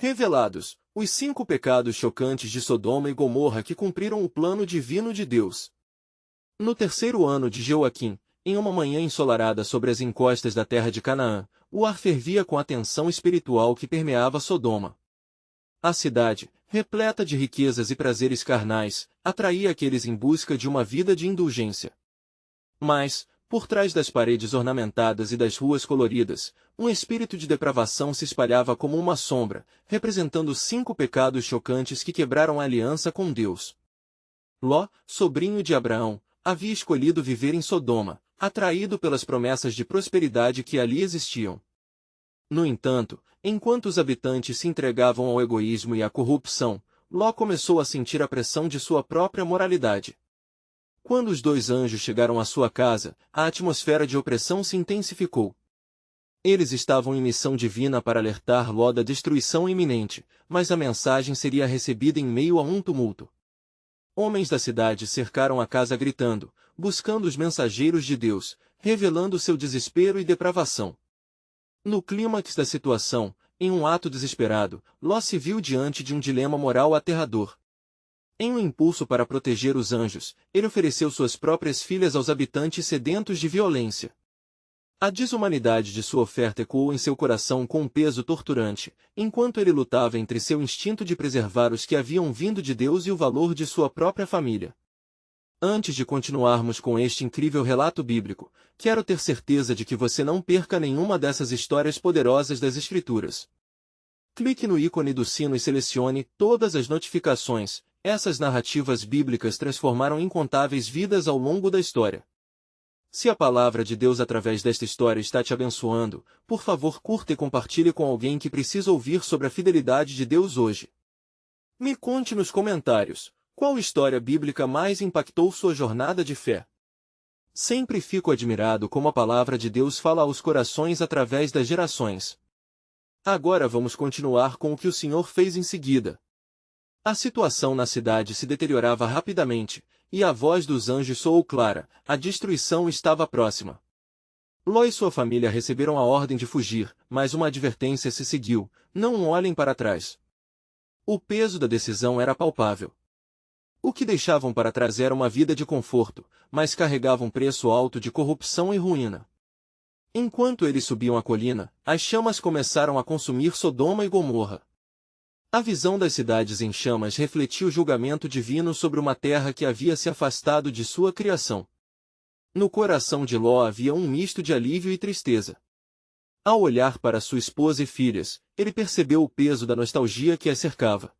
Revelados, os 5 pecados chocantes de Sodoma e Gomorra que cumpriram o plano divino de Deus. No terceiro ano de Joaquim, em uma manhã ensolarada sobre as encostas da terra de Canaã, o ar fervia com a tensão espiritual que permeava Sodoma. A cidade, repleta de riquezas e prazeres carnais, atraía aqueles em busca de uma vida de indulgência. Mas, por trás das paredes ornamentadas e das ruas coloridas, um espírito de depravação se espalhava como uma sombra, representando 5 pecados chocantes que quebraram a aliança com Deus. Ló, sobrinho de Abraão, havia escolhido viver em Sodoma, atraído pelas promessas de prosperidade que ali existiam. No entanto, enquanto os habitantes se entregavam ao egoísmo e à corrupção, Ló começou a sentir a pressão de sua própria moralidade. Quando os 2 anjos chegaram à sua casa, a atmosfera de opressão se intensificou. Eles estavam em missão divina para alertar Ló da destruição iminente, mas a mensagem seria recebida em meio a um tumulto. Homens da cidade cercaram a casa gritando, buscando os mensageiros de Deus, revelando seu desespero e depravação. No clímax da situação, em um ato desesperado, Ló se viu diante de um dilema moral aterrador. Em um impulso para proteger os anjos, ele ofereceu suas próprias filhas aos habitantes sedentos de violência. A desumanidade de sua oferta ecoou em seu coração com um peso torturante, enquanto ele lutava entre seu instinto de preservar os que haviam vindo de Deus e o valor de sua própria família. Antes de continuarmos com este incrível relato bíblico, quero ter certeza de que você não perca nenhuma dessas histórias poderosas das Escrituras. Clique no ícone do sino e selecione todas as notificações. Essas narrativas bíblicas transformaram incontáveis vidas ao longo da história. Se a palavra de Deus através desta história está te abençoando, por favor curta e compartilhe com alguém que precisa ouvir sobre a fidelidade de Deus hoje. Me conte nos comentários, qual história bíblica mais impactou sua jornada de fé? Sempre fico admirado como a palavra de Deus fala aos corações através das gerações. Agora vamos continuar com o que o Senhor fez em seguida. A situação na cidade se deteriorava rapidamente, e a voz dos anjos soou clara, a destruição estava próxima. Ló e sua família receberam a ordem de fugir, mas uma advertência se seguiu: não olhem para trás. O peso da decisão era palpável. O que deixavam para trás era uma vida de conforto, mas carregavam um preço alto de corrupção e ruína. Enquanto eles subiam a colina, as chamas começaram a consumir Sodoma e Gomorra. A visão das cidades em chamas refletia o julgamento divino sobre uma terra que havia se afastado de sua criação. No coração de Ló havia um misto de alívio e tristeza. Ao olhar para sua esposa e filhas, ele percebeu o peso da nostalgia que as cercava.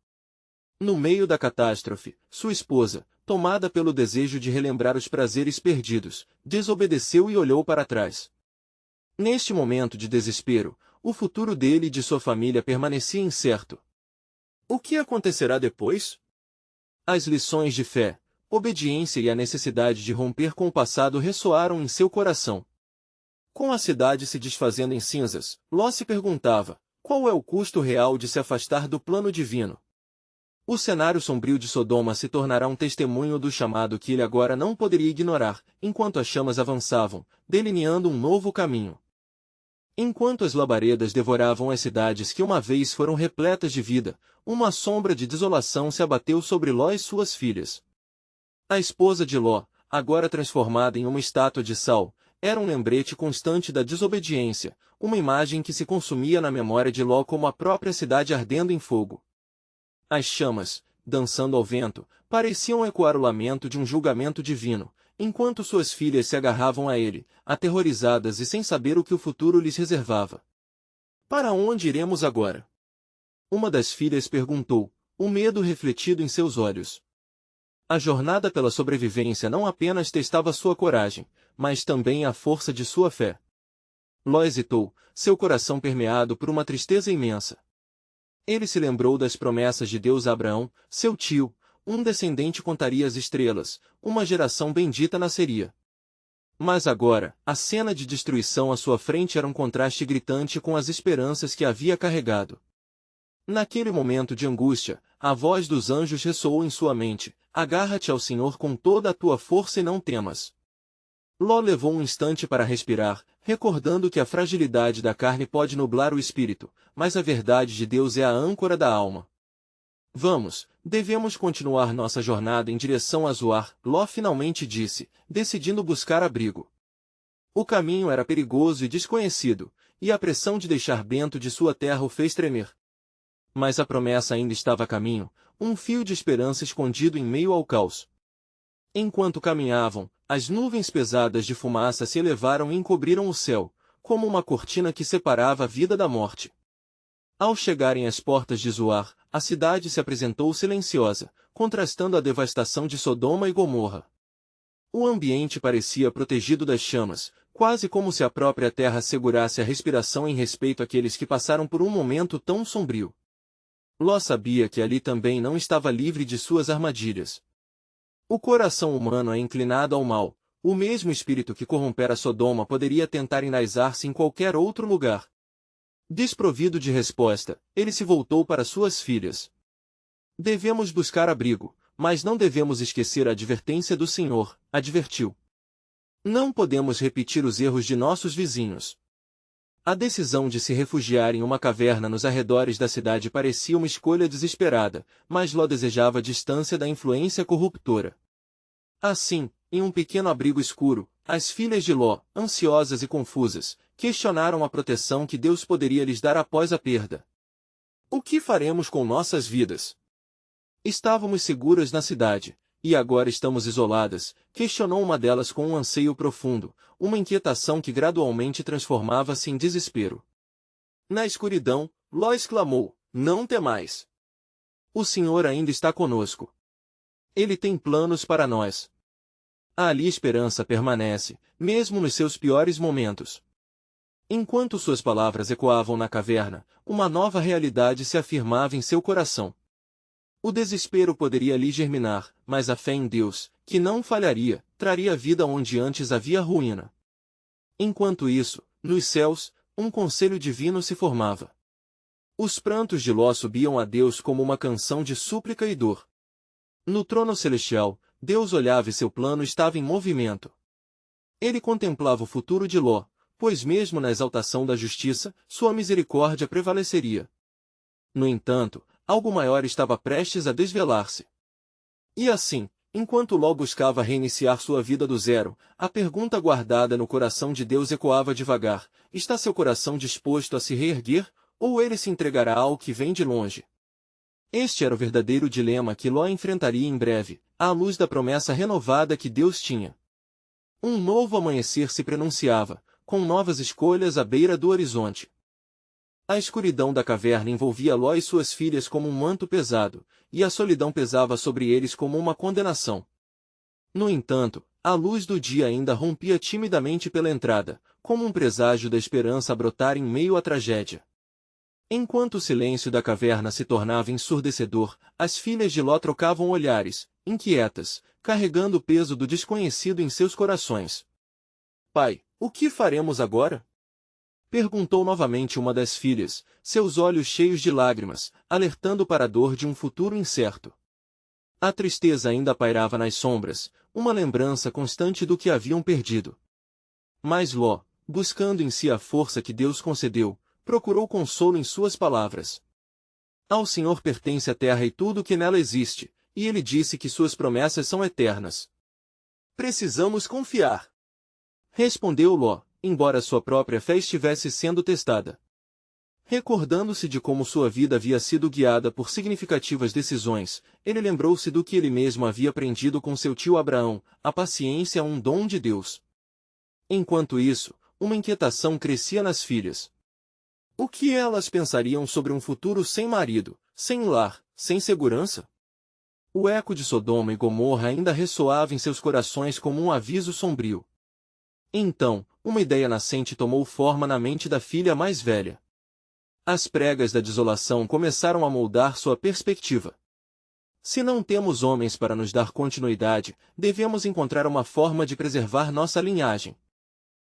No meio da catástrofe, sua esposa, tomada pelo desejo de relembrar os prazeres perdidos, desobedeceu e olhou para trás. Neste momento de desespero, o futuro dele e de sua família permanecia incerto. O que acontecerá depois? As lições de fé, obediência e a necessidade de romper com o passado ressoaram em seu coração. Com a cidade se desfazendo em cinzas, Ló se perguntava: qual é o custo real de se afastar do plano divino? O cenário sombrio de Sodoma se tornará um testemunho do chamado que ele agora não poderia ignorar, enquanto as chamas avançavam, delineando um novo caminho. Enquanto as labaredas devoravam as cidades que uma vez foram repletas de vida, uma sombra de desolação se abateu sobre Ló e suas filhas. A esposa de Ló, agora transformada em uma estátua de sal, era um lembrete constante da desobediência, uma imagem que se consumia na memória de Ló como a própria cidade ardendo em fogo. As chamas, dançando ao vento, pareciam ecoar o lamento de um julgamento divino, enquanto suas filhas se agarravam a ele, aterrorizadas e sem saber o que o futuro lhes reservava. Para onde iremos agora? Uma das filhas perguntou, o medo refletido em seus olhos. A jornada pela sobrevivência não apenas testava sua coragem, mas também a força de sua fé. Ló hesitou, seu coração permeado por uma tristeza imensa. Ele se lembrou das promessas de Deus a Abraão, seu tio: um descendente contaria as estrelas, uma geração bendita nasceria. Mas agora, a cena de destruição à sua frente era um contraste gritante com as esperanças que havia carregado. Naquele momento de angústia, a voz dos anjos ressoou em sua mente: agarra-te ao Senhor com toda a tua força e não temas. Ló levou um instante para respirar, recordando que a fragilidade da carne pode nublar o espírito, mas a verdade de Deus é a âncora da alma. Vamos, devemos continuar nossa jornada em direção a Zoar, Ló finalmente disse, decidindo buscar abrigo. O caminho era perigoso e desconhecido, e a pressão de deixar Bento de sua terra o fez tremer. Mas a promessa ainda estava a caminho, um fio de esperança escondido em meio ao caos. Enquanto caminhavam, as nuvens pesadas de fumaça se elevaram e encobriram o céu, como uma cortina que separava a vida da morte. Ao chegarem às portas de Zoar, a cidade se apresentou silenciosa, contrastando a devastação de Sodoma e Gomorra. O ambiente parecia protegido das chamas, quase como se a própria terra segurasse a respiração em respeito àqueles que passaram por um momento tão sombrio. Ló sabia que ali também não estava livre de suas armadilhas. O coração humano é inclinado ao mal, o mesmo espírito que corrompera Sodoma poderia tentar enraizar-se em qualquer outro lugar. Desprovido de resposta, ele se voltou para suas filhas. Devemos buscar abrigo, mas não devemos esquecer a advertência do Senhor, advertiu. Não podemos repetir os erros de nossos vizinhos. A decisão de se refugiar em uma caverna nos arredores da cidade parecia uma escolha desesperada, mas Ló desejava a distância da influência corruptora. Assim, em um pequeno abrigo escuro, as filhas de Ló, ansiosas e confusas, questionaram a proteção que Deus poderia lhes dar após a perda. O que faremos com nossas vidas? Estávamos seguras na cidade, e agora estamos isoladas, questionou uma delas com um anseio profundo, uma inquietação que gradualmente transformava-se em desespero. Na escuridão, Ló exclamou, não temais. O Senhor ainda está conosco. Ele tem planos para nós. Ali esperança permanece, mesmo nos seus piores momentos. Enquanto suas palavras ecoavam na caverna, uma nova realidade se afirmava em seu coração. O desespero poderia ali germinar, mas a fé em Deus, que não falharia, traria vida onde antes havia ruína. Enquanto isso, nos céus, um conselho divino se formava. Os prantos de Ló subiam a Deus como uma canção de súplica e dor. No trono celestial, Deus olhava e seu plano estava em movimento. Ele contemplava o futuro de Ló, pois mesmo na exaltação da justiça, sua misericórdia prevaleceria. No entanto, algo maior estava prestes a desvelar-se. E assim, enquanto Ló buscava reiniciar sua vida do zero, a pergunta guardada no coração de Deus ecoava devagar: está seu coração disposto a se reerguer, ou ele se entregará ao que vem de longe? Este era o verdadeiro dilema que Ló enfrentaria em breve, à luz da promessa renovada que Deus tinha. Um novo amanhecer se prenunciava, com novas escolhas à beira do horizonte. A escuridão da caverna envolvia Ló e suas filhas como um manto pesado, e a solidão pesava sobre eles como uma condenação. No entanto, a luz do dia ainda rompia timidamente pela entrada, como um presságio da esperança a brotar em meio à tragédia. Enquanto o silêncio da caverna se tornava ensurdecedor, as filhas de Ló trocavam olhares, inquietas, carregando o peso do desconhecido em seus corações. Pai, o que faremos agora? Perguntou novamente uma das filhas, seus olhos cheios de lágrimas, alertando para a dor de um futuro incerto. A tristeza ainda pairava nas sombras, uma lembrança constante do que haviam perdido. Mas Ló, buscando em si a força que Deus concedeu, procurou consolo em suas palavras. Ao Senhor pertence a terra e tudo o que nela existe, e ele disse que suas promessas são eternas. Precisamos confiar. Respondeu Ló, embora sua própria fé estivesse sendo testada. Recordando-se de como sua vida havia sido guiada por significativas decisões, ele lembrou-se do que ele mesmo havia aprendido com seu tio Abraão: a paciência é um dom de Deus. Enquanto isso, uma inquietação crescia nas filhas. O que elas pensariam sobre um futuro sem marido, sem lar, sem segurança? O eco de Sodoma e Gomorra ainda ressoava em seus corações como um aviso sombrio. Então, uma ideia nascente tomou forma na mente da filha mais velha. As pregas da desolação começaram a moldar sua perspectiva. Se não temos homens para nos dar continuidade, devemos encontrar uma forma de preservar nossa linhagem.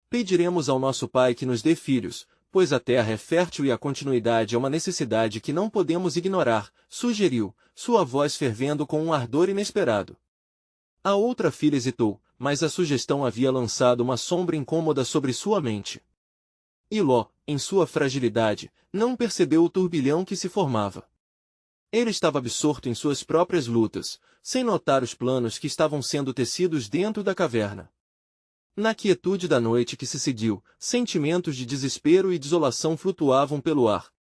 Pediremos ao nosso Pai que nos dê filhos, pois a terra é fértil e a continuidade é uma necessidade que não podemos ignorar, sugeriu, sua voz fervendo com um ardor inesperado. A outra filha hesitou, mas a sugestão havia lançado uma sombra incômoda sobre sua mente. E Ló, em sua fragilidade, não percebeu o turbilhão que se formava. Ele estava absorto em suas próprias lutas, sem notar os planos que estavam sendo tecidos dentro da caverna. Na quietude da noite que se seguiu, sentimentos de desespero e desolação flutuavam pelo ar.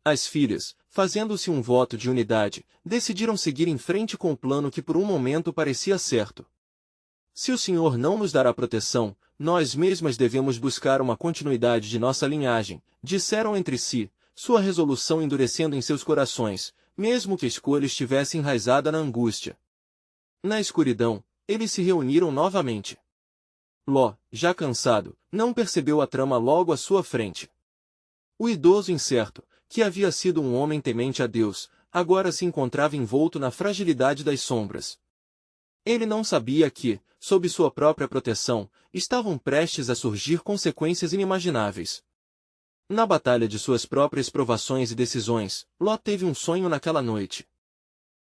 As filhas, fazendo-se um voto de unidade, decidiram seguir em frente com o plano que por um momento parecia certo. Se o Senhor não nos dará proteção, nós mesmas devemos buscar uma continuidade de nossa linhagem, disseram entre si, sua resolução endurecendo em seus corações, mesmo que a escolha estivesse enraizada na angústia. Na escuridão, eles se reuniram novamente. Ló, já cansado, não percebeu a trama logo à sua frente. O idoso incerto, que havia sido um homem temente a Deus, agora se encontrava envolto na fragilidade das sombras. Ele não sabia que, sob sua própria proteção, estavam prestes a surgir consequências inimagináveis. Na batalha de suas próprias provações e decisões, Ló teve um sonho naquela noite.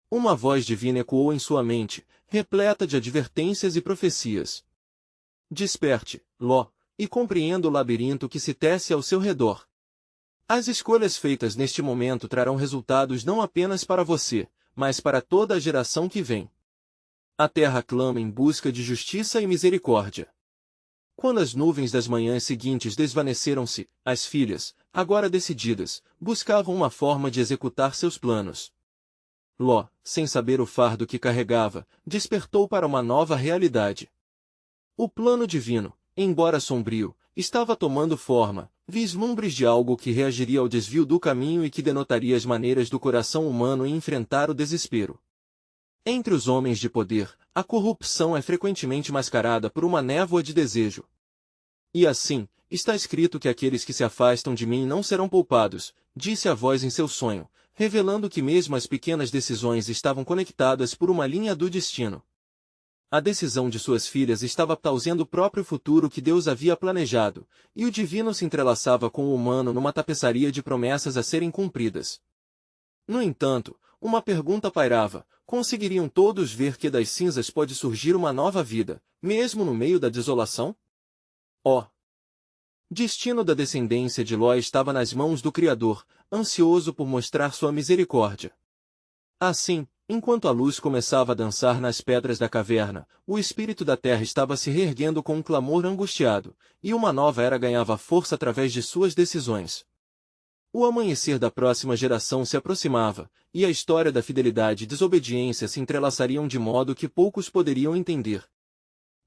Uma voz divina ecoou em sua mente, repleta de advertências e profecias. Desperte, Ló, e compreenda o labirinto que se tece ao seu redor. As escolhas feitas neste momento trarão resultados não apenas para você, mas para toda a geração que vem. A terra clama em busca de justiça e misericórdia. Quando as nuvens das manhãs seguintes desvaneceram-se, as filhas, agora decididas, buscavam uma forma de executar seus planos. Ló, sem saber o fardo que carregava, despertou para uma nova realidade. O plano divino, embora sombrio, estava tomando forma, vislumbres de algo que reagiria ao desvio do caminho e que denotaria as maneiras do coração humano em enfrentar o desespero. Entre os homens de poder, a corrupção é frequentemente mascarada por uma névoa de desejo. E assim, está escrito que aqueles que se afastam de mim não serão poupados, disse a voz em seu sonho, revelando que mesmo as pequenas decisões estavam conectadas por uma linha do destino. A decisão de suas filhas estava trazendo o próprio futuro que Deus havia planejado, e o divino se entrelaçava com o humano numa tapeçaria de promessas a serem cumpridas. No entanto, uma pergunta pairava: conseguiriam todos ver que das cinzas pode surgir uma nova vida, mesmo no meio da desolação? O destino da descendência de Ló estava nas mãos do Criador, ansioso por mostrar sua misericórdia. Assim, enquanto a luz começava a dançar nas pedras da caverna, o espírito da terra estava se reerguendo com um clamor angustiado, e uma nova era ganhava força através de suas decisões. O amanhecer da próxima geração se aproximava, e a história da fidelidade e desobediência se entrelaçariam de modo que poucos poderiam entender.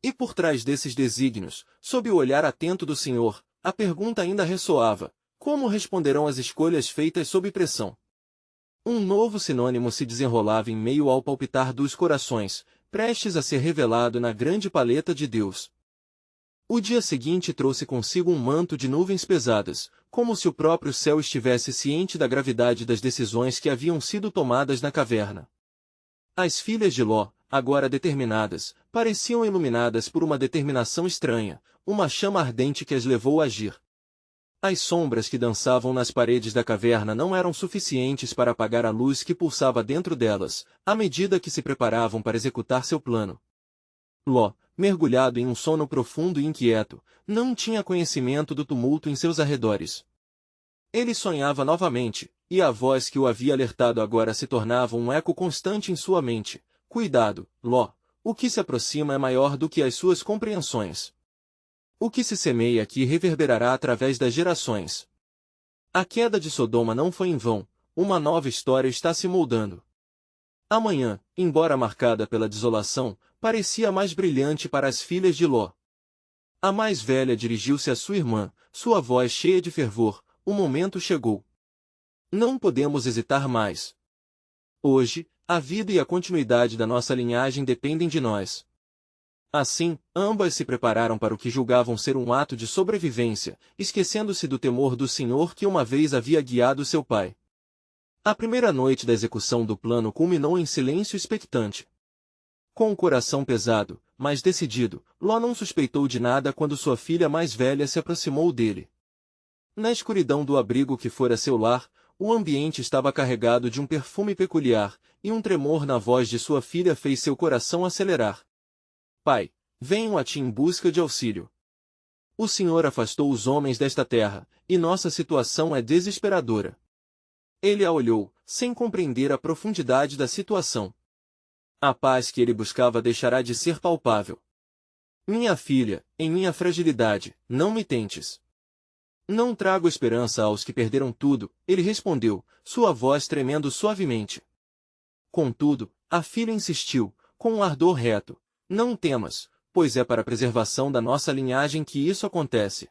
E por trás desses desígnios, sob o olhar atento do Senhor, a pergunta ainda ressoava: como responderão às escolhas feitas sob pressão? Um novo sinônimo se desenrolava em meio ao palpitar dos corações, prestes a ser revelado na grande paleta de Deus. O dia seguinte trouxe consigo um manto de nuvens pesadas, como se o próprio céu estivesse ciente da gravidade das decisões que haviam sido tomadas na caverna. As filhas de Ló, agora determinadas, pareciam iluminadas por uma determinação estranha, uma chama ardente que as levou a agir. As sombras que dançavam nas paredes da caverna não eram suficientes para apagar a luz que pulsava dentro delas, à medida que se preparavam para executar seu plano. Ló, mergulhado em um sono profundo e inquieto, não tinha conhecimento do tumulto em seus arredores. Ele sonhava novamente, e a voz que o havia alertado agora se tornava um eco constante em sua mente: cuidado, Ló, o que se aproxima é maior do que as suas compreensões. O que se semeia aqui reverberará através das gerações. A queda de Sodoma não foi em vão, uma nova história está se moldando. Amanhã, embora marcada pela desolação, parecia mais brilhante para as filhas de Ló. A mais velha dirigiu-se à sua irmã, sua voz cheia de fervor: o momento chegou. Não podemos hesitar mais. Hoje, a vida e a continuidade da nossa linhagem dependem de nós. Assim, ambas se prepararam para o que julgavam ser um ato de sobrevivência, esquecendo-se do temor do Senhor que uma vez havia guiado seu pai. A primeira noite da execução do plano culminou em silêncio expectante. Com o coração pesado, mas decidido, Ló não suspeitou de nada quando sua filha mais velha se aproximou dele. Na escuridão do abrigo que fora seu lar, o ambiente estava carregado de um perfume peculiar, e um tremor na voz de sua filha fez seu coração acelerar. Pai, venho a ti em busca de auxílio. O Senhor afastou os homens desta terra, e nossa situação é desesperadora. Ele a olhou, sem compreender a profundidade da situação. A paz que ele buscava deixará de ser palpável. Minha filha, em minha fragilidade, não me tentes. Não trago esperança aos que perderam tudo, ele respondeu, sua voz tremendo suavemente. Contudo, a filha insistiu, com um ardor reto, não temas, pois é para a preservação da nossa linhagem que isso acontece.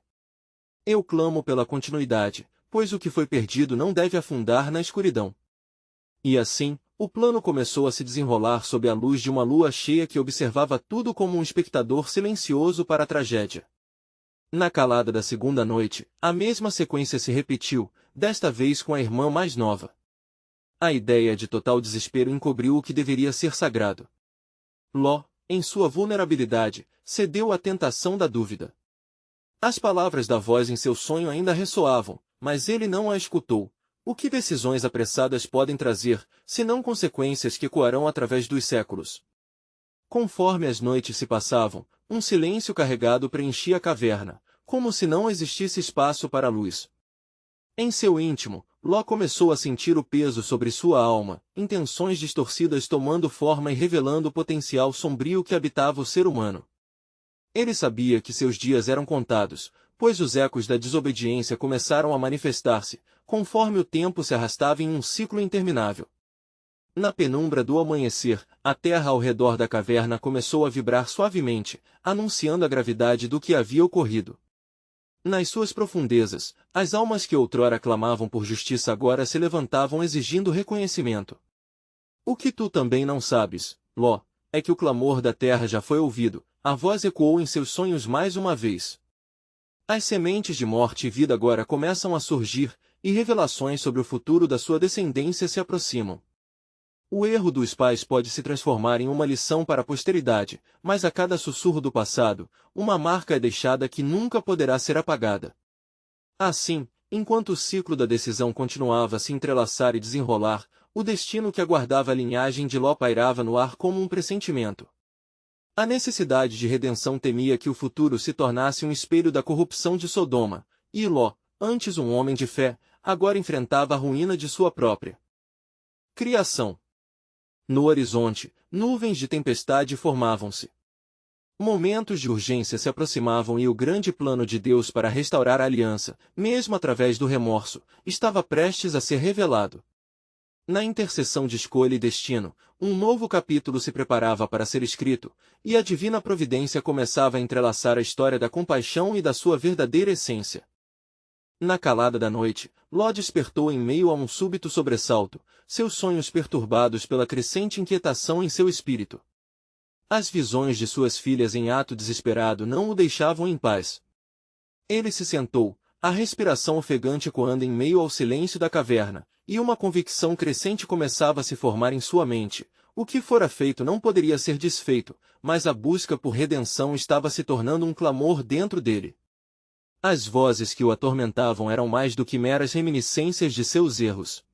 Eu clamo pela continuidade, pois o que foi perdido não deve afundar na escuridão. E assim, o plano começou a se desenrolar sob a luz de uma lua cheia que observava tudo como um espectador silencioso para a tragédia. Na calada da segunda noite, a mesma sequência se repetiu, desta vez com a irmã mais nova. A ideia de total desespero encobriu o que deveria ser sagrado. Ló, em sua vulnerabilidade, cedeu à tentação da dúvida. As palavras da voz em seu sonho ainda ressoavam, mas ele não a escutou. O que decisões apressadas podem trazer, senão consequências que ecoarão através dos séculos? Conforme as noites se passavam, um silêncio carregado preenchia a caverna, como se não existisse espaço para a luz. Em seu íntimo, Ló começou a sentir o peso sobre sua alma, intenções distorcidas tomando forma e revelando o potencial sombrio que habitava o ser humano. Ele sabia que seus dias eram contados, pois os ecos da desobediência começaram a manifestar-se, conforme o tempo se arrastava em um ciclo interminável. Na penumbra do amanhecer, a terra ao redor da caverna começou a vibrar suavemente, anunciando a gravidade do que havia ocorrido. Nas suas profundezas, as almas que outrora clamavam por justiça agora se levantavam exigindo reconhecimento. O que tu também não sabes, Ló, é que o clamor da terra já foi ouvido, a voz ecoou em seus sonhos mais uma vez. As sementes de morte e vida agora começam a surgir, e revelações sobre o futuro da sua descendência se aproximam. O erro dos pais pode se transformar em uma lição para a posteridade, mas a cada sussurro do passado, uma marca é deixada que nunca poderá ser apagada. Assim, enquanto o ciclo da decisão continuava a se entrelaçar e desenrolar, o destino que aguardava a linhagem de Ló pairava no ar como um pressentimento. A necessidade de redenção temia que o futuro se tornasse um espelho da corrupção de Sodoma, e Ló, antes um homem de fé, agora enfrentava a ruína de sua própria criação. No horizonte, nuvens de tempestade formavam-se. Momentos de urgência se aproximavam e o grande plano de Deus para restaurar a aliança, mesmo através do remorso, estava prestes a ser revelado. Na interseção de escolha e destino, um novo capítulo se preparava para ser escrito, e a divina providência começava a entrelaçar a história da compaixão e da sua verdadeira essência. Na calada da noite, Ló despertou em meio a um súbito sobressalto, seus sonhos perturbados pela crescente inquietação em seu espírito. As visões de suas filhas em ato desesperado não o deixavam em paz. Ele se sentou, a respiração ofegante ecoando em meio ao silêncio da caverna, e uma convicção crescente começava a se formar em sua mente. O que fora feito não poderia ser desfeito, mas a busca por redenção estava se tornando um clamor dentro dele. As vozes que o atormentavam eram mais do que meras reminiscências de seus erros.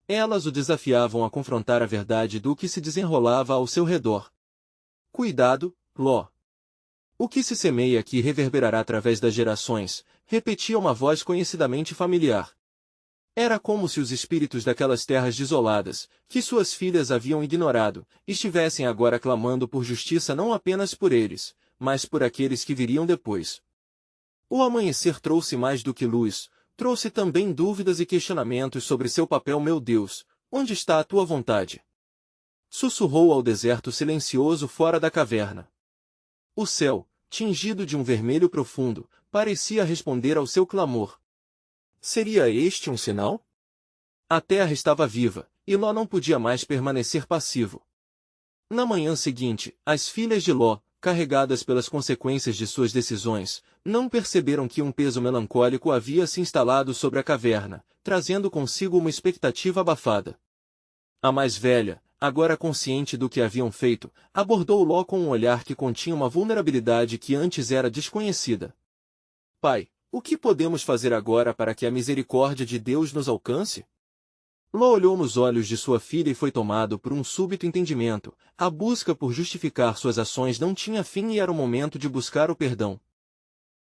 Elas o desafiavam a confrontar a verdade do que se desenrolava ao seu redor. Cuidado, Ló! O que se semeia aqui reverberará através das gerações, repetia uma voz conhecidamente familiar. Era como se os espíritos daquelas terras desoladas, que suas filhas haviam ignorado, estivessem agora clamando por justiça não apenas por eles, mas por aqueles que viriam depois. O amanhecer trouxe mais do que luz, trouxe também dúvidas e questionamentos sobre seu papel. Meu Deus, onde está a tua vontade? Sussurrou ao deserto silencioso fora da caverna. O céu, tingido de um vermelho profundo, parecia responder ao seu clamor. Seria este um sinal? A terra estava viva, e Ló não podia mais permanecer passivo. Na manhã seguinte, as filhas de Ló, carregadas pelas consequências de suas decisões, não perceberam que um peso melancólico havia se instalado sobre a caverna, trazendo consigo uma expectativa abafada. A mais velha, agora consciente do que haviam feito, abordou Ló com um olhar que continha uma vulnerabilidade que antes era desconhecida. Pai, o que podemos fazer agora para que a misericórdia de Deus nos alcance? Ló olhou nos olhos de sua filha e foi tomado por um súbito entendimento. A busca por justificar suas ações não tinha fim e era o momento de buscar o perdão.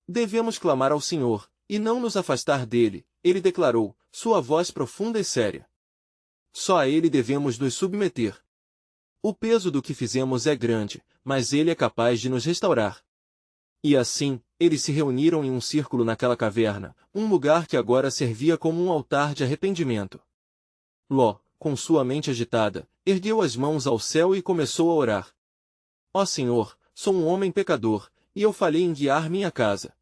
Devemos clamar ao Senhor, e não nos afastar dele, ele declarou, sua voz profunda e séria. Só a ele devemos nos submeter. O peso do que fizemos é grande, mas ele é capaz de nos restaurar. E assim, eles se reuniram em um círculo naquela caverna, um lugar que agora servia como um altar de arrependimento. Ló, com sua mente agitada, ergueu as mãos ao céu e começou a orar. Ó Senhor, sou um homem pecador, e eu falhei em guiar minha casa.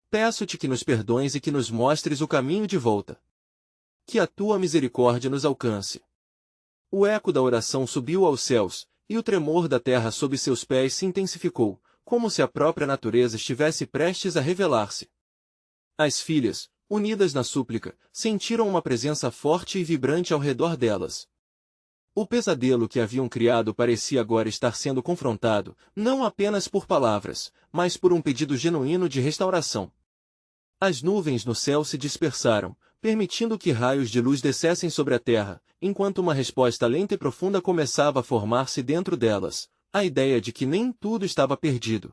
Peço-te que nos perdoes e que nos mostres o caminho de volta. Que a tua misericórdia nos alcance. O eco da oração subiu aos céus, e o tremor da terra sob seus pés se intensificou, como se a própria natureza estivesse prestes a revelar-se. As filhas, unidas na súplica, sentiram uma presença forte e vibrante ao redor delas. O pesadelo que haviam criado parecia agora estar sendo confrontado, não apenas por palavras, mas por um pedido genuíno de restauração. As nuvens no céu se dispersaram, permitindo que raios de luz descessem sobre a terra, enquanto uma resposta lenta e profunda começava a formar-se dentro delas, a ideia de que nem tudo estava perdido.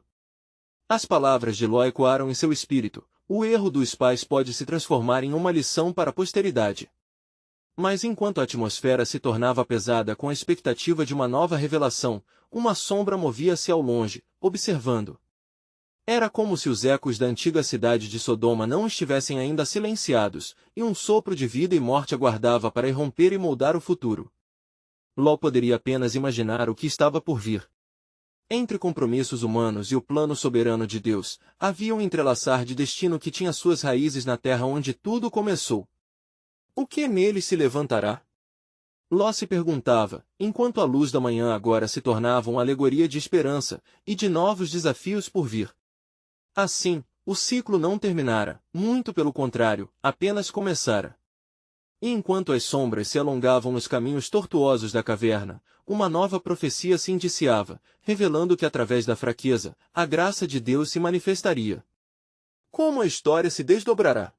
As palavras de Ló ecoaram em seu espírito, o erro dos pais pode se transformar em uma lição para a posteridade. Mas enquanto a atmosfera se tornava pesada com a expectativa de uma nova revelação, uma sombra movia-se ao longe, observando. Era como se os ecos da antiga cidade de Sodoma não estivessem ainda silenciados, e um sopro de vida e morte aguardava para irromper e moldar o futuro. Ló poderia apenas imaginar o que estava por vir. Entre compromissos humanos e o plano soberano de Deus, havia um entrelaçar de destino que tinha suas raízes na terra onde tudo começou. O que nele se levantará? Ló se perguntava, enquanto a luz da manhã agora se tornava uma alegoria de esperança, e de novos desafios por vir. Assim, o ciclo não terminara, muito pelo contrário, apenas começara. E enquanto as sombras se alongavam nos caminhos tortuosos da caverna, uma nova profecia se indiciava, revelando que através da fraqueza, a graça de Deus se manifestaria. Como a história se desdobrará?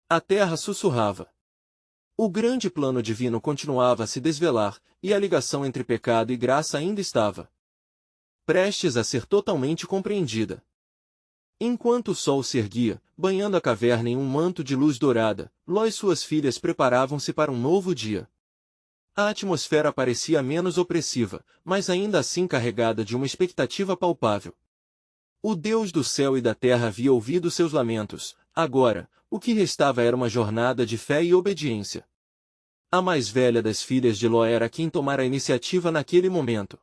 A terra sussurrava. O grande plano divino continuava a se desvelar, e a ligação entre pecado e graça ainda estava prestes a ser totalmente compreendida. Enquanto o sol se erguia, banhando a caverna em um manto de luz dourada, Ló e suas filhas preparavam-se para um novo dia. A atmosfera parecia menos opressiva, mas ainda assim carregada de uma expectativa palpável. O Deus do céu e da terra havia ouvido seus lamentos, agora, o que restava era uma jornada de fé e obediência. A mais velha das filhas de Ló era quem tomara a iniciativa naquele momento.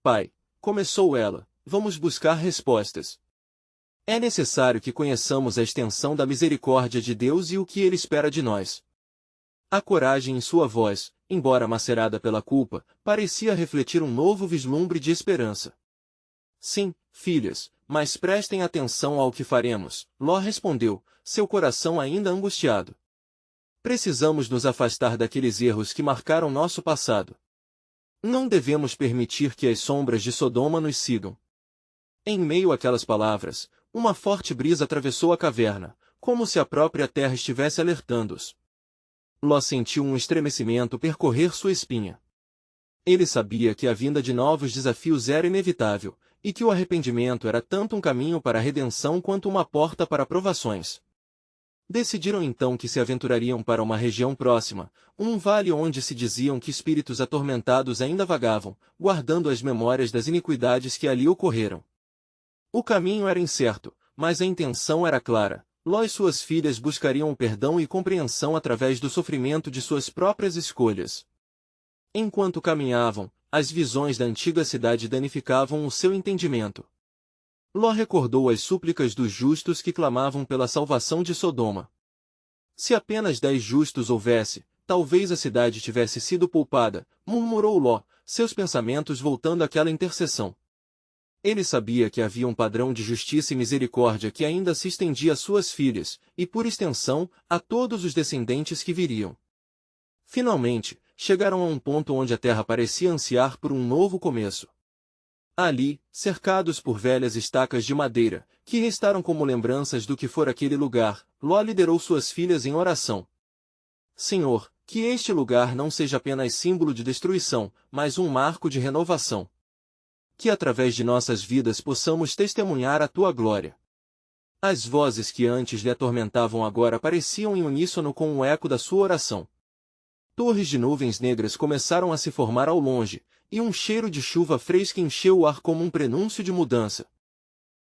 Pai, começou ela, vamos buscar respostas. É necessário que conheçamos a extensão da misericórdia de Deus e o que Ele espera de nós. A coragem em sua voz, embora macerada pela culpa, parecia refletir um novo vislumbre de esperança. Sim, filhas, mas prestem atenção ao que faremos, Ló respondeu, seu coração ainda angustiado. Precisamos nos afastar daqueles erros que marcaram nosso passado. Não devemos permitir que as sombras de Sodoma nos sigam. Em meio àquelas palavras, uma forte brisa atravessou a caverna, como se a própria terra estivesse alertando-os. Ló sentiu um estremecimento percorrer sua espinha. Ele sabia que a vinda de novos desafios era inevitável, e que o arrependimento era tanto um caminho para a redenção quanto uma porta para provações. Decidiram então que se aventurariam para uma região próxima, um vale onde se diziam que espíritos atormentados ainda vagavam, guardando as memórias das iniquidades que ali ocorreram. O caminho era incerto, mas a intenção era clara. Ló e suas filhas buscariam o perdão e compreensão através do sofrimento de suas próprias escolhas. Enquanto caminhavam, as visões da antiga cidade danificavam o seu entendimento. Ló recordou as súplicas dos justos que clamavam pela salvação de Sodoma. Se apenas 10 justos houvesse, talvez a cidade tivesse sido poupada, murmurou Ló, seus pensamentos voltando àquela intercessão. Ele sabia que havia um padrão de justiça e misericórdia que ainda se estendia às suas filhas, e por extensão, a todos os descendentes que viriam. Finalmente, chegaram a um ponto onde a terra parecia ansiar por um novo começo. Ali, cercados por velhas estacas de madeira, que restaram como lembranças do que fora aquele lugar, Ló liderou suas filhas em oração. Senhor, Que este lugar não seja apenas símbolo de destruição, mas um marco de renovação. Que através de nossas vidas possamos testemunhar a tua glória. As vozes que antes lhe atormentavam agora pareciam em uníssono com o eco da sua oração. Torres de nuvens negras começaram a se formar ao longe, e um cheiro de chuva fresca encheu o ar como um prenúncio de mudança.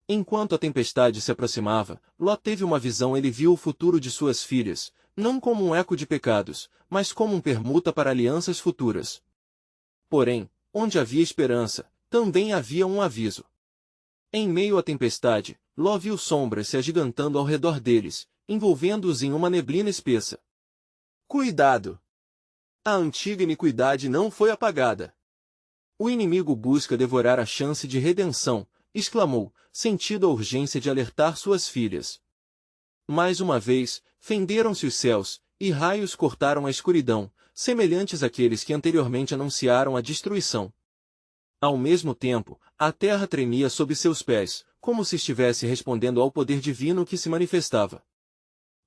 Enquanto a tempestade se aproximava, Ló teve uma visão. Ele viu o futuro de suas filhas, não como um eco de pecados, mas como um permuta para alianças futuras. Porém, onde havia esperança, também havia um aviso. Em meio à tempestade, Ló viu sombras se agigantando ao redor deles, envolvendo-os em uma neblina espessa. Cuidado! A antiga iniquidade não foi apagada. O inimigo busca devorar a chance de redenção, exclamou, sentindo a urgência de alertar suas filhas. Mais uma vez, fenderam-se os céus, e raios cortaram a escuridão, semelhantes àqueles que anteriormente anunciaram a destruição. Ao mesmo tempo, a terra tremia sob seus pés, como se estivesse respondendo ao poder divino que se manifestava.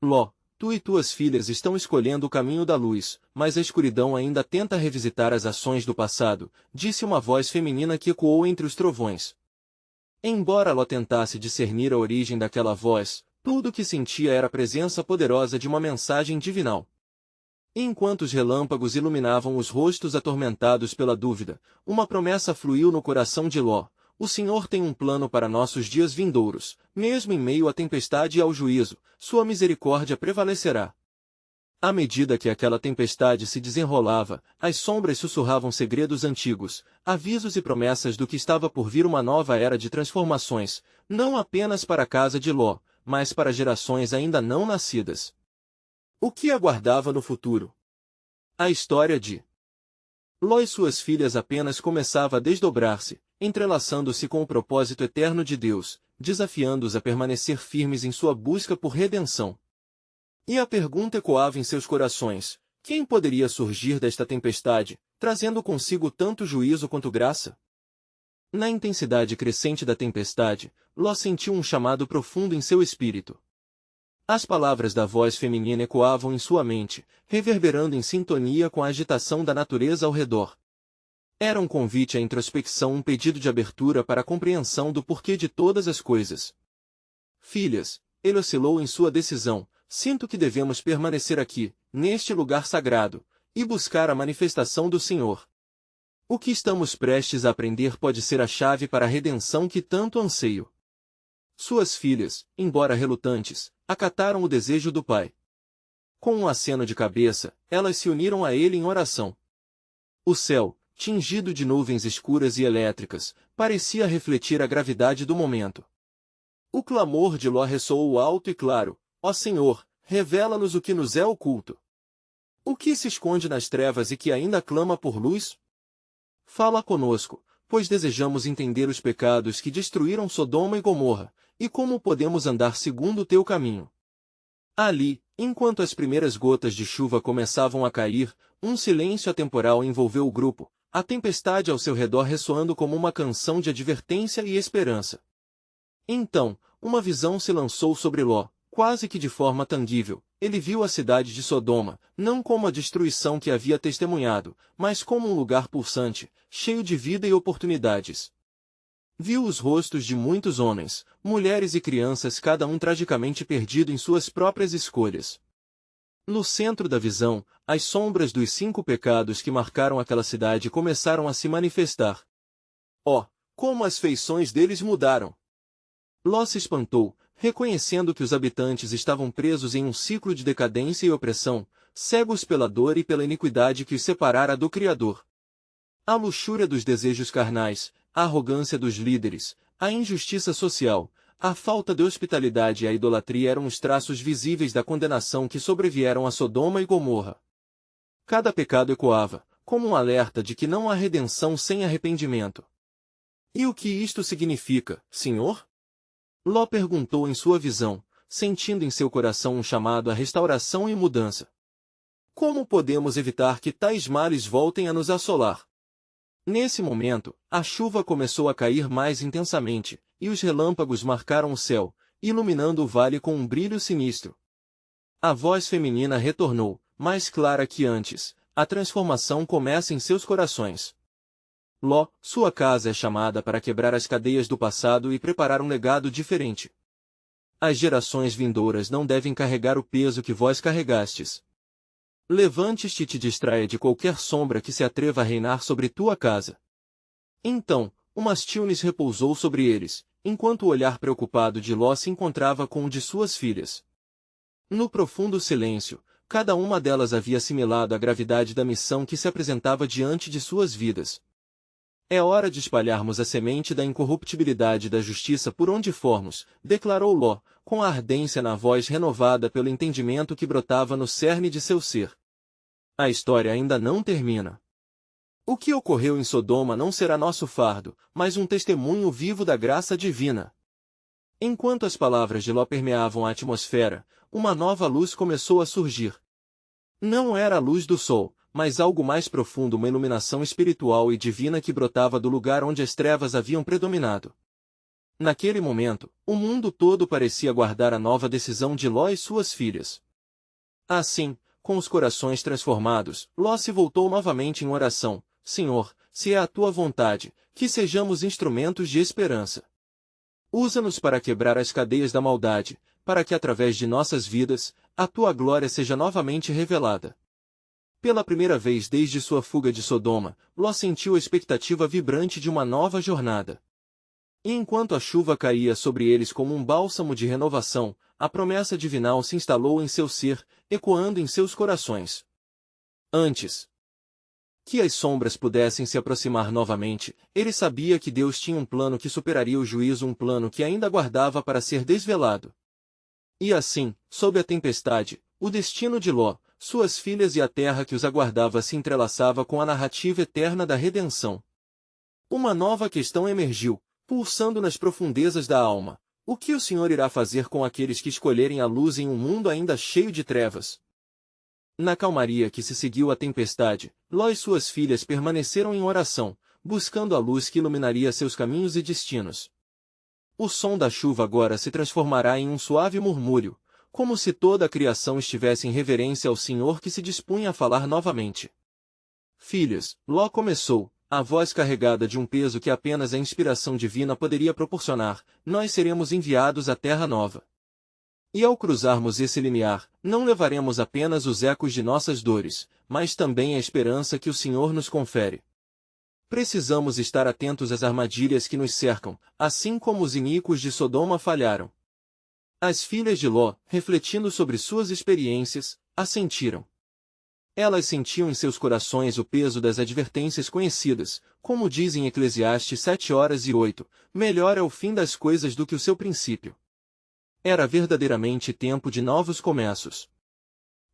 Ló, tu e tuas filhas estão escolhendo o caminho da luz, mas a escuridão ainda tenta revisitar as ações do passado, disse uma voz feminina que ecoou entre os trovões. Embora Ló tentasse discernir a origem daquela voz, tudo o que sentia era a presença poderosa de uma mensagem divinal. Enquanto os relâmpagos iluminavam os rostos atormentados pela dúvida, uma promessa fluiu no coração de Ló: o Senhor tem um plano para nossos dias vindouros, mesmo em meio à tempestade e ao juízo, sua misericórdia prevalecerá. À medida que aquela tempestade se desenrolava, as sombras sussurravam segredos antigos, avisos e promessas do que estava por vir, uma nova era de transformações, não apenas para a casa de Ló, mas para gerações ainda não nascidas. O que aguardava no futuro? A história de Ló e suas filhas apenas começava a desdobrar-se, entrelaçando-se com o propósito eterno de Deus, desafiando-os a permanecer firmes em sua busca por redenção. E a pergunta ecoava em seus corações: quem poderia surgir desta tempestade, trazendo consigo tanto juízo quanto graça? Na intensidade crescente da tempestade, Ló sentiu um chamado profundo em seu espírito. As palavras da voz feminina ecoavam em sua mente, reverberando em sintonia com a agitação da natureza ao redor. Era um convite à introspecção, um pedido de abertura para a compreensão do porquê de todas as coisas. Filhas, ele oscilou em sua decisão: sinto que devemos permanecer aqui, neste lugar sagrado, e buscar a manifestação do Senhor. O que estamos prestes a aprender pode ser a chave para a redenção que tanto anseio. Suas filhas, embora relutantes, acataram o desejo do pai. Com um aceno de cabeça, elas se uniram a ele em oração. O céu, tingido de nuvens escuras e elétricas, parecia refletir a gravidade do momento. O clamor de Ló ressoou alto e claro: ó Senhor, revela-nos o que nos é oculto. O que se esconde nas trevas e que ainda clama por luz? Fala conosco, pois desejamos entender os pecados que destruíram Sodoma e Gomorra, e como podemos andar segundo o teu caminho. Ali, enquanto as primeiras gotas de chuva começavam a cair, um silêncio atemporal envolveu o grupo, a tempestade ao seu redor ressoando como uma canção de advertência e esperança. Então, uma visão se lançou sobre Ló, quase que de forma tangível. Ele viu a cidade de Sodoma, não como a destruição que havia testemunhado, mas como um lugar pulsante, cheio de vida e oportunidades. Viu os rostos de muitos homens, mulheres e crianças, cada um tragicamente perdido em suas próprias escolhas. No centro da visão, as sombras dos 5 pecados que marcaram aquela cidade começaram a se manifestar. Oh, como as feições deles mudaram! Ló se espantou, reconhecendo que os habitantes estavam presos em um ciclo de decadência e opressão, cegos pela dor e pela iniquidade que os separara do Criador. A luxúria dos desejos carnais, a arrogância dos líderes, a injustiça social, a falta de hospitalidade e a idolatria eram os traços visíveis da condenação que sobrevieram a Sodoma e Gomorra. Cada pecado ecoava, como um alerta de que não há redenção sem arrependimento. E o que isto significa, Senhor? Ló perguntou em sua visão, sentindo em seu coração um chamado à restauração e mudança. Como podemos evitar que tais males voltem a nos assolar? Nesse momento, a chuva começou a cair mais intensamente, e os relâmpagos marcaram o céu, iluminando o vale com um brilho sinistro. A voz feminina retornou: mais clara que antes, a transformação começa em seus corações. Ló, sua casa é chamada para quebrar as cadeias do passado e preparar um legado diferente. As gerações vindouras não devem carregar o peso que vós carregastes. Levante-te e te distraia de qualquer sombra que se atreva a reinar sobre tua casa. Então, uma stillness repousou sobre eles, enquanto o olhar preocupado de Ló se encontrava com o de suas filhas. No profundo silêncio, cada uma delas havia assimilado a gravidade da missão que se apresentava diante de suas vidas. É hora de espalharmos a semente da incorruptibilidade da justiça por onde formos, declarou Ló, com a ardência na voz renovada pelo entendimento que brotava no cerne de seu ser. A história ainda não termina. O que ocorreu em Sodoma não será nosso fardo, mas um testemunho vivo da graça divina. Enquanto as palavras de Ló permeavam a atmosfera, uma nova luz começou a surgir. Não era a luz do sol, mas algo mais profundo, uma iluminação espiritual e divina que brotava do lugar onde as trevas haviam predominado. Naquele momento, o mundo todo parecia aguardar a nova decisão de Ló e suas filhas. Assim, com os corações transformados, Ló se voltou novamente em oração: Senhor, se é a tua vontade, que sejamos instrumentos de esperança. Usa-nos para quebrar as cadeias da maldade, para que através de nossas vidas, a tua glória seja novamente revelada. Pela primeira vez desde sua fuga de Sodoma, Ló sentiu a expectativa vibrante de uma nova jornada. E enquanto a chuva caía sobre eles como um bálsamo de renovação, a promessa divinal se instalou em seu ser, ecoando em seus corações. Antes que as sombras pudessem se aproximar novamente, ele sabia que Deus tinha um plano que superaria o juízo, um plano que ainda aguardava para ser desvelado. E assim, sob a tempestade, o destino de Ló, suas filhas e a terra que os aguardava se entrelaçava com a narrativa eterna da redenção. Uma nova questão emergiu, pulsando nas profundezas da alma: o que o Senhor irá fazer com aqueles que escolherem a luz em um mundo ainda cheio de trevas? Na calmaria que se seguiu à tempestade, Ló e suas filhas permaneceram em oração, buscando a luz que iluminaria seus caminhos e destinos. O som da chuva agora se transformará em um suave murmúrio, como se toda a criação estivesse em reverência ao Senhor que se dispunha a falar novamente. Filhas, Ló começou, a voz carregada de um peso que apenas a inspiração divina poderia proporcionar: nós seremos enviados à terra nova. E ao cruzarmos esse limiar, não levaremos apenas os ecos de nossas dores, mas também a esperança que o Senhor nos confere. Precisamos estar atentos às armadilhas que nos cercam, assim como os iníquos de Sodoma falharam. As filhas de Ló, refletindo sobre suas experiências, assentiram. Elas sentiam em seus corações o peso das advertências conhecidas, como diz em Eclesiastes 7:8, melhor é o fim das coisas do que o seu princípio. Era verdadeiramente tempo de novos começos.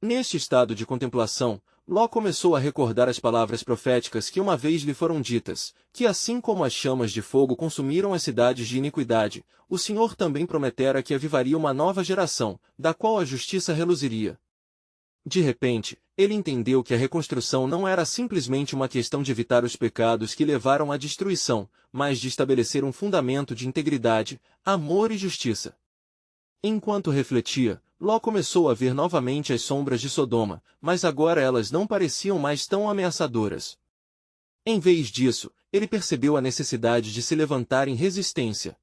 Neste estado de contemplação, Ló começou a recordar as palavras proféticas que uma vez lhe foram ditas, que assim como as chamas de fogo consumiram as cidades de iniquidade, o Senhor também prometera que avivaria uma nova geração, da qual a justiça reluziria. De repente, ele entendeu que a reconstrução não era simplesmente uma questão de evitar os pecados que levaram à destruição, mas de estabelecer um fundamento de integridade, amor e justiça. Enquanto refletia, Ló começou a ver novamente as sombras de Sodoma, mas agora elas não pareciam mais tão ameaçadoras. Em vez disso, ele percebeu a necessidade de se levantar em resistência.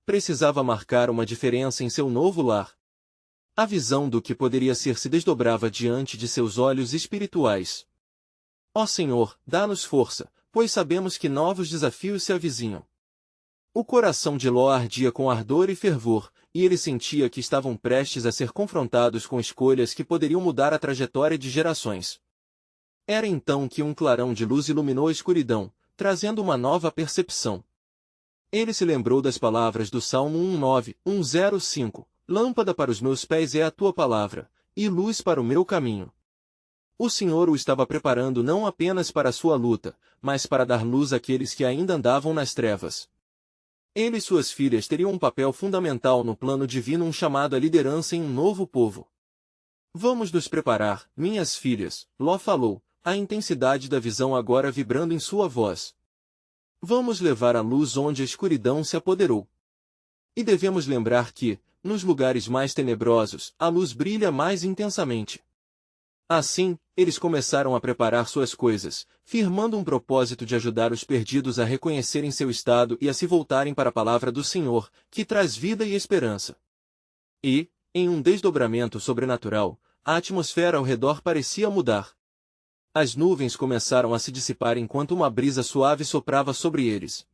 Precisava marcar uma diferença em seu novo lar. A visão do que poderia ser se desdobrava diante de seus olhos espirituais. Ó Senhor, dá-nos força, pois sabemos que novos desafios se avizinham. O coração de Ló ardia com ardor e fervor, e ele sentia que estavam prestes a ser confrontados com escolhas que poderiam mudar a trajetória de gerações. Era então que um clarão de luz iluminou a escuridão, trazendo uma nova percepção. Ele se lembrou das palavras do Salmo 1:9-105, lâmpada para os meus pés é a tua palavra, e luz para o meu caminho. O Senhor o estava preparando não apenas para a sua luta, mas para dar luz àqueles que ainda andavam nas trevas. Ele e suas filhas teriam um papel fundamental no plano divino, um chamado à liderança em um novo povo. Vamos nos preparar, minhas filhas, Ló falou, a intensidade da visão agora vibrando em sua voz. Vamos levar a luz onde a escuridão se apoderou. E devemos lembrar que, nos lugares mais tenebrosos, a luz brilha mais intensamente. Assim, eles começaram a preparar suas coisas, firmando um propósito de ajudar os perdidos a reconhecerem seu estado e a se voltarem para a palavra do Senhor, que traz vida e esperança. E, em um desdobramento sobrenatural, a atmosfera ao redor parecia mudar. As nuvens começaram a se dissipar enquanto uma brisa suave soprava sobre eles.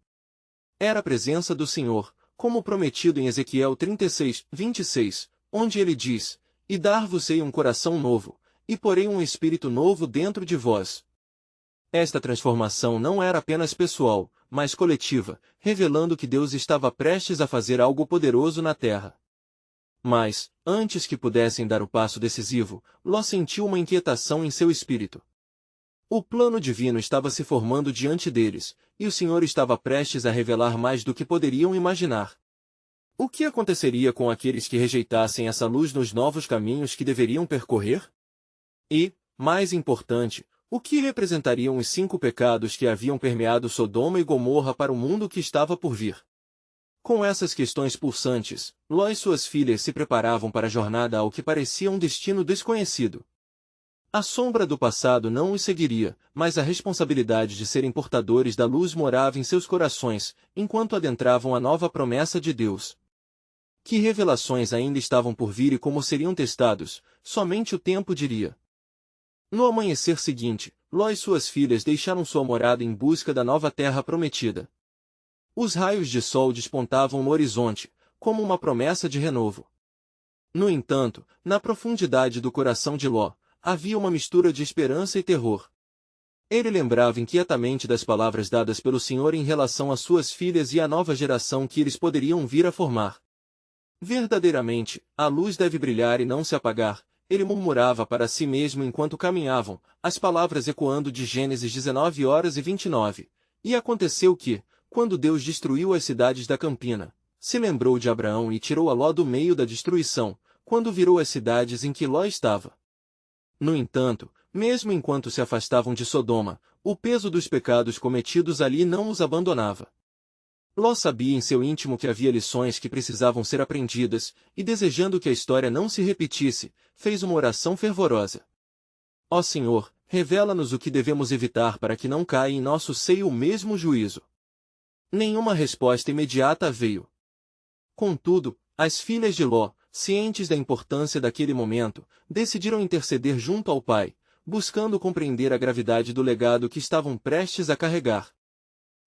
Era a presença do Senhor, como prometido em Ezequiel 36, 26, onde ele diz: "E dar-vos-ei um coração novo, e porei um espírito novo dentro de vós." Esta transformação não era apenas pessoal, mas coletiva, revelando que Deus estava prestes a fazer algo poderoso na terra. Mas, antes que pudessem dar o passo decisivo, Ló sentiu uma inquietação em seu espírito. O plano divino estava se formando diante deles, e o Senhor estava prestes a revelar mais do que poderiam imaginar. O que aconteceria com aqueles que rejeitassem essa luz nos novos caminhos que deveriam percorrer? E, mais importante, o que representariam os 5 pecados que haviam permeado Sodoma e Gomorra para o mundo que estava por vir? Com essas questões pulsantes, Ló e suas filhas se preparavam para a jornada ao que parecia um destino desconhecido. A sombra do passado não os seguiria, mas a responsabilidade de serem portadores da luz morava em seus corações, enquanto adentravam a nova promessa de Deus. Que revelações ainda estavam por vir e como seriam testados, somente o tempo diria. No amanhecer seguinte, Ló e suas filhas deixaram sua morada em busca da nova terra prometida. Os raios de sol despontavam no horizonte, como uma promessa de renovo. No entanto, na profundidade do coração de Ló, havia uma mistura de esperança e terror. Ele lembrava inquietamente das palavras dadas pelo Senhor em relação às suas filhas e à nova geração que eles poderiam vir a formar. Verdadeiramente, a luz deve brilhar e não se apagar, ele murmurava para si mesmo enquanto caminhavam, as palavras ecoando de Gênesis 19:29. E aconteceu que, quando Deus destruiu as cidades da campina, se lembrou de Abraão e tirou a Ló do meio da destruição, quando virou as cidades em que Ló estava. No entanto, mesmo enquanto se afastavam de Sodoma, o peso dos pecados cometidos ali não os abandonava. Ló sabia em seu íntimo que havia lições que precisavam ser aprendidas, e desejando que a história não se repetisse, fez uma oração fervorosa. Ó Senhor, revela-nos o que devemos evitar para que não caia em nosso seio o mesmo juízo. Nenhuma resposta imediata veio. Contudo, as filhas de Ló, cientes da importância daquele momento, decidiram interceder junto ao pai, buscando compreender a gravidade do legado que estavam prestes a carregar.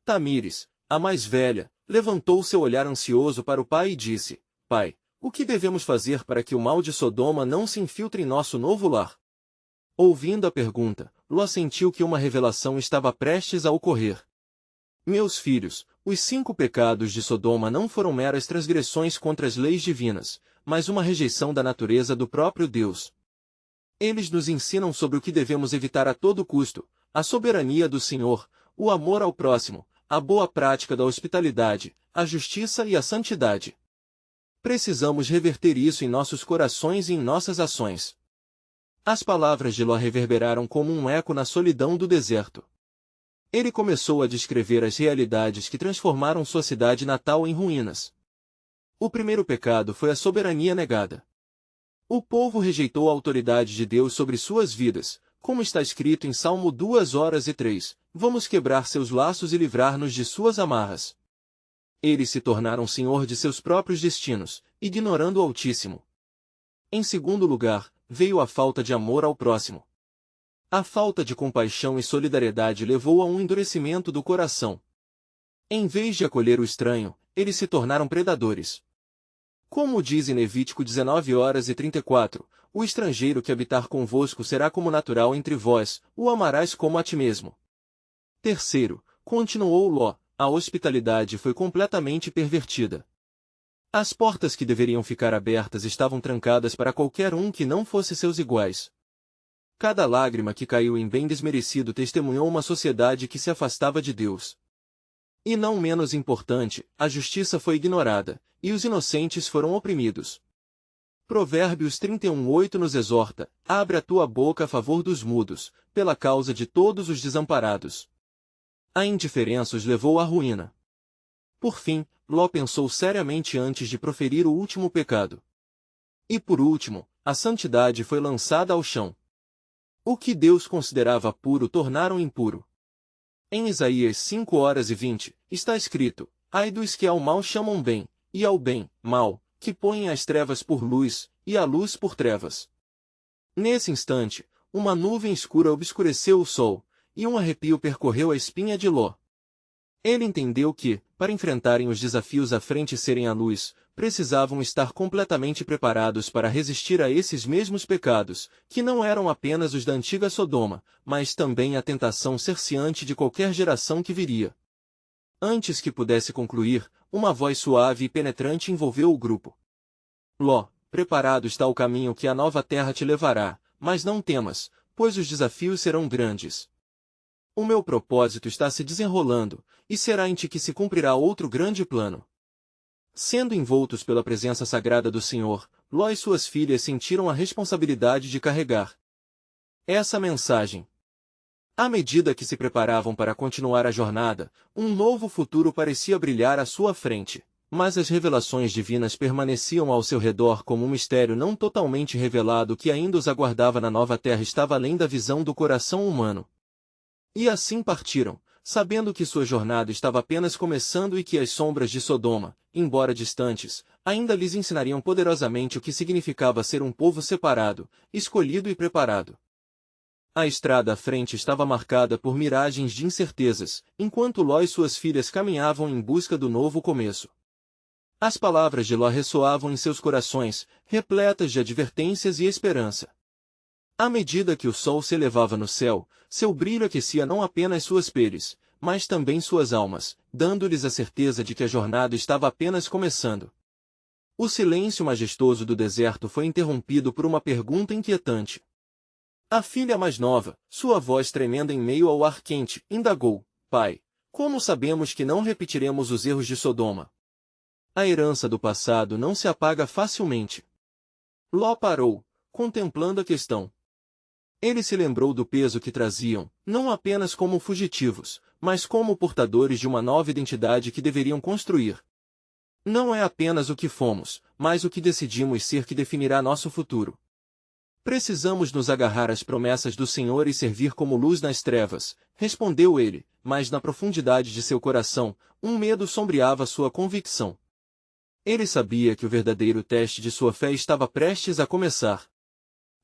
Tamires, a mais velha, levantou seu olhar ansioso para o pai e disse: "Pai, o que devemos fazer para que o mal de Sodoma não se infiltre em nosso novo lar?" Ouvindo a pergunta, Ló sentiu que uma revelação estava prestes a ocorrer. Meus filhos, os 5 pecados de Sodoma não foram meras transgressões contra as leis divinas, mas uma rejeição da natureza do próprio Deus. Eles nos ensinam sobre o que devemos evitar a todo custo: a soberania do Senhor, o amor ao próximo, a boa prática da hospitalidade, a justiça e a santidade. Precisamos reverter isso em nossos corações e em nossas ações. As palavras de Ló reverberaram como um eco na solidão do deserto. Ele começou a descrever as realidades que transformaram sua cidade natal em ruínas. O primeiro pecado foi a soberania negada. O povo rejeitou a autoridade de Deus sobre suas vidas, como está escrito em Salmo 2:3, "Vamos quebrar seus laços e livrar-nos de suas amarras." Eles se tornaram senhor de seus próprios destinos, ignorando o Altíssimo. Em segundo lugar, veio a falta de amor ao próximo. A falta de compaixão e solidariedade levou a um endurecimento do coração. Em vez de acolher o estranho, eles se tornaram predadores. Como diz em Levítico 19:34, "O estrangeiro que habitar convosco será como natural entre vós, o amarás como a ti mesmo." Terceiro, continuou Ló, a hospitalidade foi completamente pervertida. As portas que deveriam ficar abertas estavam trancadas para qualquer um que não fosse seus iguais. Cada lágrima que caiu em bem desmerecido testemunhou uma sociedade que se afastava de Deus. E não menos importante, a justiça foi ignorada, e os inocentes foram oprimidos. Provérbios 31:8 nos exorta: "Abre a tua boca a favor dos mudos, pela causa de todos os desamparados." A indiferença os levou à ruína. Por fim, Ló pensou seriamente antes de proferir o último pecado. E por último, a santidade foi lançada ao chão. O que Deus considerava puro tornaram impuro. Em Isaías 5:20, está escrito: Ai dos que ao mal chamam bem, e ao bem, mal, que põem as trevas por luz, e a luz por trevas. Nesse instante, uma nuvem escura obscureceu o sol, e um arrepio percorreu a espinha de Ló. Ele entendeu que, para enfrentarem os desafios à frente e serem a luz, precisavam estar completamente preparados para resistir a esses mesmos pecados, que não eram apenas os da antiga Sodoma, mas também a tentação cerceante de qualquer geração que viria. Antes que pudesse concluir, uma voz suave e penetrante envolveu o grupo. Ló, preparado está o caminho que a nova terra te levará, mas não temas, pois os desafios serão grandes. O meu propósito está se desenrolando, e será em ti que se cumprirá outro grande plano. Sendo envoltos pela presença sagrada do Senhor, Ló e suas filhas sentiram a responsabilidade de carregar essa mensagem. À medida que se preparavam para continuar a jornada, um novo futuro parecia brilhar à sua frente, mas as revelações divinas permaneciam ao seu redor como um mistério não totalmente revelado que ainda os aguardava na nova terra estava além da visão do coração humano. E assim partiram, sabendo que sua jornada estava apenas começando e que as sombras de Sodoma, embora distantes, ainda lhes ensinariam poderosamente o que significava ser um povo separado, escolhido e preparado. A estrada à frente estava marcada por miragens de incertezas, enquanto Ló e suas filhas caminhavam em busca do novo começo. As palavras de Ló ressoavam em seus corações, repletas de advertências e esperança. À medida que o sol se elevava no céu, seu brilho aquecia não apenas suas peles, mas também suas almas, dando-lhes a certeza de que a jornada estava apenas começando. O silêncio majestoso do deserto foi interrompido por uma pergunta inquietante. A filha mais nova, sua voz tremenda em meio ao ar quente, indagou: Pai, como sabemos que não repetiremos os erros de Sodoma? A herança do passado não se apaga facilmente. Ló parou, contemplando a questão. Ele se lembrou do peso que traziam, não apenas como fugitivos, mas como portadores de uma nova identidade que deveriam construir. Não é apenas o que fomos, mas o que decidimos ser que definirá nosso futuro. Precisamos nos agarrar às promessas do Senhor e servir como luz nas trevas, respondeu ele, mas na profundidade de seu coração, um medo sombreava sua convicção. Ele sabia que o verdadeiro teste de sua fé estava prestes a começar.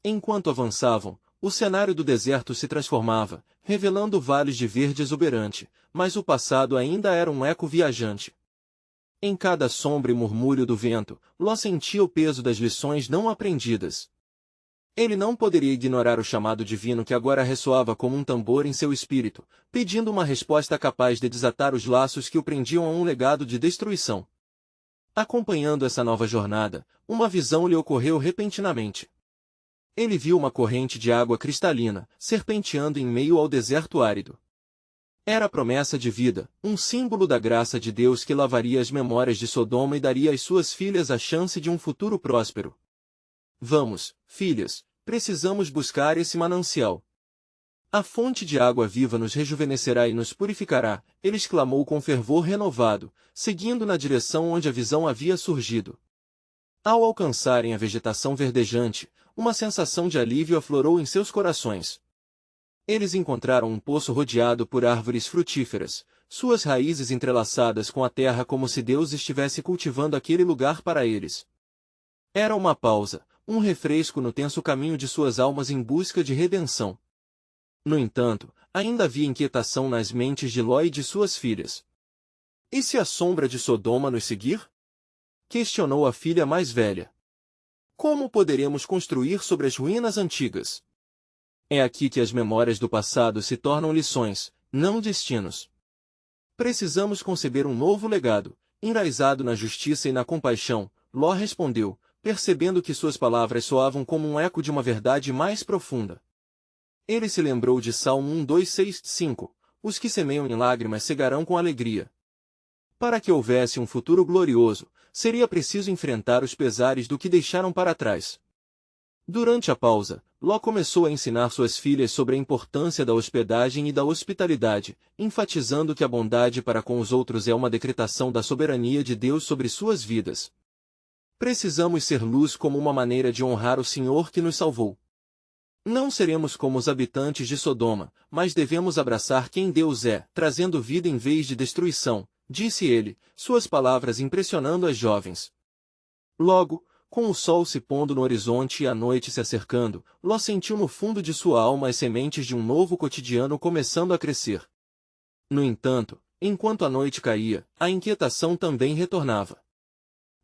Enquanto avançavam, o cenário do deserto se transformava, revelando vales de verde exuberante, mas o passado ainda era um eco viajante. Em cada sombra e murmúrio do vento, Ló sentia o peso das lições não aprendidas. Ele não poderia ignorar o chamado divino que agora ressoava como um tambor em seu espírito, pedindo uma resposta capaz de desatar os laços que o prendiam a um legado de destruição. Acompanhando essa nova jornada, uma visão lhe ocorreu repentinamente. Ele viu uma corrente de água cristalina, serpenteando em meio ao deserto árido. Era a promessa de vida, um símbolo da graça de Deus que lavaria as memórias de Sodoma e daria às suas filhas a chance de um futuro próspero. Vamos, filhas, precisamos buscar esse manancial. A fonte de água viva nos rejuvenescerá e nos purificará, ele exclamou com fervor renovado, seguindo na direção onde a visão havia surgido. Ao alcançarem a vegetação verdejante, uma sensação de alívio aflorou em seus corações. Eles encontraram um poço rodeado por árvores frutíferas, suas raízes entrelaçadas com a terra como se Deus estivesse cultivando aquele lugar para eles. Era uma pausa, um refresco no tenso caminho de suas almas em busca de redenção. No entanto, ainda havia inquietação nas mentes de Ló e de suas filhas. E se a sombra de Sodoma nos seguir? Questionou a filha mais velha. Como poderemos construir sobre as ruínas antigas? É aqui que as memórias do passado se tornam lições, não destinos. Precisamos conceber um novo legado, enraizado na justiça e na compaixão, Ló respondeu, percebendo que suas palavras soavam como um eco de uma verdade mais profunda. Ele se lembrou de Salmo 1:2-6-5, os que semeiam em lágrimas cegarão com alegria. Para que houvesse um futuro glorioso, seria preciso enfrentar os pesares do que deixaram para trás. Durante a pausa, Ló começou a ensinar suas filhas sobre a importância da hospedagem e da hospitalidade, enfatizando que a bondade para com os outros é uma decretação da soberania de Deus sobre suas vidas. Precisamos ser luz como uma maneira de honrar o Senhor que nos salvou. Não seremos como os habitantes de Sodoma, mas devemos abraçar quem Deus é, trazendo vida em vez de destruição, disse ele, suas palavras impressionando as jovens. Logo, com o sol se pondo no horizonte e a noite se acercando, Ló sentiu no fundo de sua alma as sementes de um novo cotidiano começando a crescer. No entanto, enquanto a noite caía, a inquietação também retornava.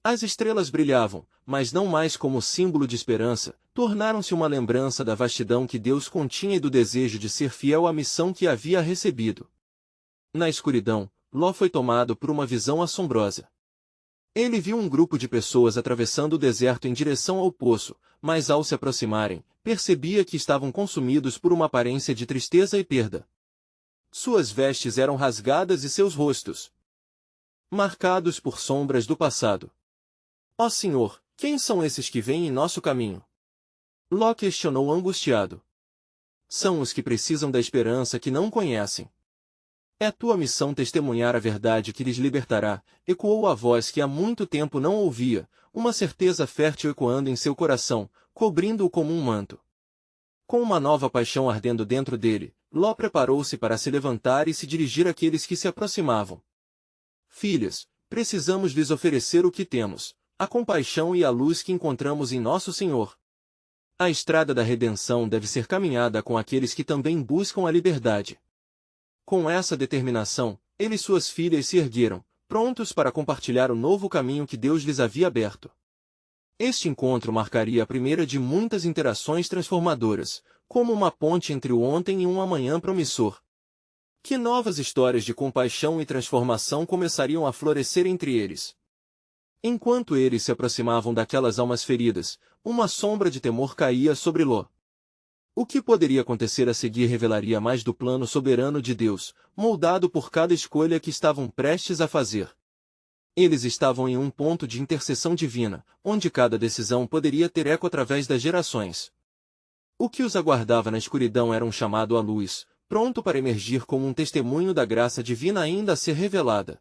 As estrelas brilhavam, mas não mais como símbolo de esperança, tornaram-se uma lembrança da vastidão que Deus continha e do desejo de ser fiel à missão que havia recebido. Na escuridão, Ló foi tomado por uma visão assombrosa. Ele viu um grupo de pessoas atravessando o deserto em direção ao poço, mas ao se aproximarem, percebia que estavam consumidos por uma aparência de tristeza e perda. Suas vestes eram rasgadas e seus rostos marcados por sombras do passado. Ó Senhor, quem são esses que vêm em nosso caminho? Ló questionou angustiado. São os que precisam da esperança que não conhecem. É tua missão testemunhar a verdade que lhes libertará, ecoou a voz que há muito tempo não ouvia, uma certeza fértil ecoando em seu coração, cobrindo-o como um manto. Com uma nova paixão ardendo dentro dele, Ló preparou-se para se levantar e se dirigir àqueles que se aproximavam. Filhas, precisamos lhes oferecer o que temos, a compaixão e a luz que encontramos em nosso Senhor. A estrada da redenção deve ser caminhada com aqueles que também buscam a liberdade. Com essa determinação, ele e suas filhas se ergueram, prontos para compartilhar o novo caminho que Deus lhes havia aberto. Este encontro marcaria a primeira de muitas interações transformadoras, como uma ponte entre o ontem e um amanhã promissor. Que novas histórias de compaixão e transformação começariam a florescer entre eles. Enquanto eles se aproximavam daquelas almas feridas, uma sombra de temor caía sobre Ló. O que poderia acontecer a seguir revelaria mais do plano soberano de Deus, moldado por cada escolha que estavam prestes a fazer. Eles estavam em um ponto de interseção divina, onde cada decisão poderia ter eco através das gerações. O que os aguardava na escuridão era um chamado à luz, pronto para emergir como um testemunho da graça divina ainda a ser revelada.